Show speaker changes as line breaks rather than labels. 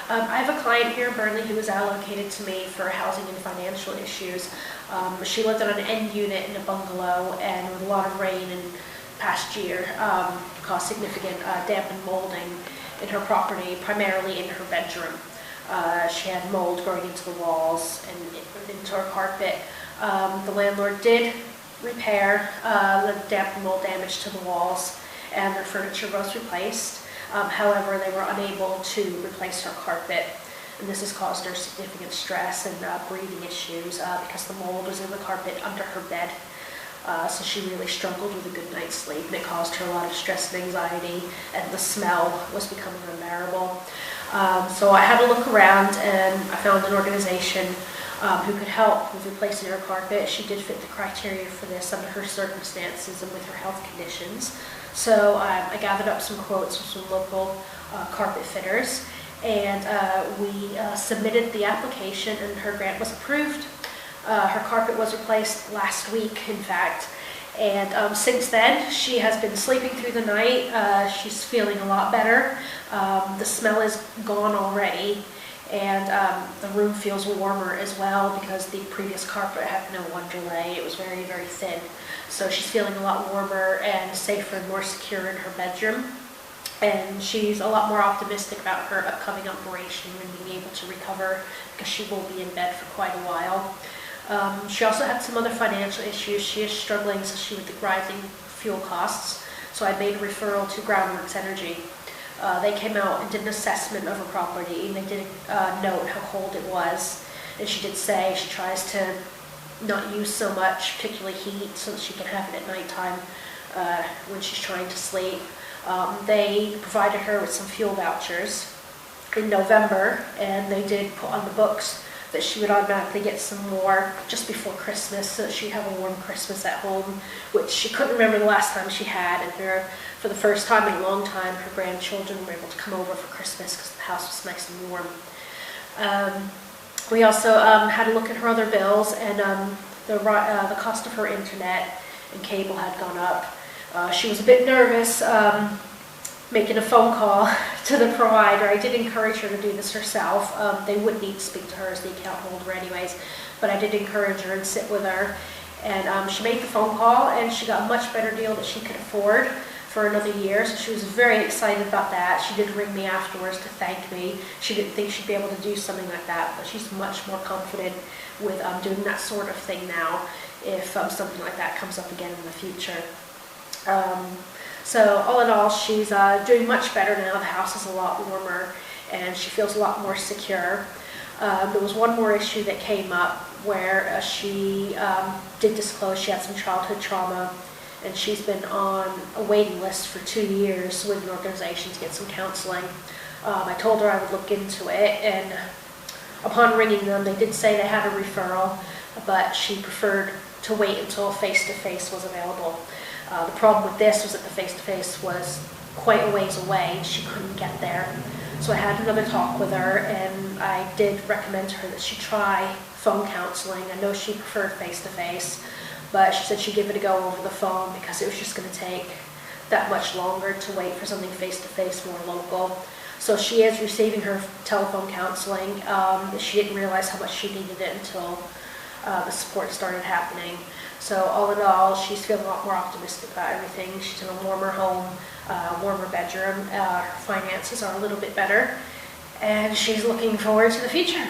I have a client here in Burnley who was allocated to me for housing and financial issues. She lived in an end unit in a bungalow, and with a lot of rain in the past year, caused significant damp and molding in her property, primarily in her bedroom. She had mold growing into the walls and into her carpet. The landlord did repair the damp and mold damage to the walls, and their furniture was replaced. However, they were unable to replace her carpet, and this has caused her significant stress and breathing issues because the mold was in the carpet under her bed. So she really struggled with a good night's sleep, and it caused her a lot of stress and anxiety, and the smell was becoming unbearable. So I had a look around, and I found an organization who could help with replacing her carpet. She did fit the criteria for this under her circumstances and with her health conditions. So I gathered up some quotes from some local carpet fitters, and we submitted the application, and her grant was approved. Her carpet was replaced last week, in fact, and since then she has been sleeping through the night. She's feeling a lot better. The smell is gone already, and the room feels warmer as well because the previous carpet had no underlay. It was very, very thin. So she's feeling a lot warmer and safer and more secure in her bedroom. And she's a lot more optimistic about her upcoming operation and being able to recover because she will be in bed for quite a while. She also had some other financial issues. She is struggling, especially with the rising fuel costs. So I made a referral to Groundworks Energy. They came out and did an assessment of her property, and they did note how cold it was. And she did say she tries to not use so much, particularly heat, so that she can have it at nighttime when she's trying to sleep. They provided her with some fuel vouchers in November, and they did put on the books that she would automatically get some more just before Christmas, so that she'd have a warm Christmas at home, which she couldn't remember the last time she had. And for the first time in a long time, her grandchildren were able to come over for Christmas because the house was nice and warm. We also had a look at her other bills, and the cost of her internet and cable had gone up. She was a bit nervous making a phone call to the provider. I did encourage her to do this herself. They would need to speak to her as the account holder anyways, but I did encourage her and sit with her. And she made the phone call, and she got a much better deal that she could afford for another year, so she was very excited about that. She did ring me afterwards to thank me. She didn't think she'd be able to do something like that, but she's much more confident with doing that sort of thing now if something like that comes up again in the future. So all in all, she's doing much better now. The house is a lot warmer, and she feels a lot more secure. There was one more issue that came up where she did disclose she had some childhood trauma, and she's been on a waiting list for 2 years with an organization to get some counseling. I told her I would look into it, and upon ringing them, they did say they had a referral, but she preferred to wait until face-to-face was available. The problem with this was that the face-to-face was quite a ways away, and she couldn't get there. So I had another talk with her, and I did recommend to her that she try phone counseling. I know she preferred face-to-face, but she said she'd give it a go over the phone because it was just going to take that much longer to wait for something face-to-face, more local. So she is receiving her telephone counseling. She didn't realize how much she needed it until the support started happening. So all in all, she's feeling a lot more optimistic about everything. She's in a warmer home, warmer bedroom. Her finances are a little bit better, and she's looking forward to the future.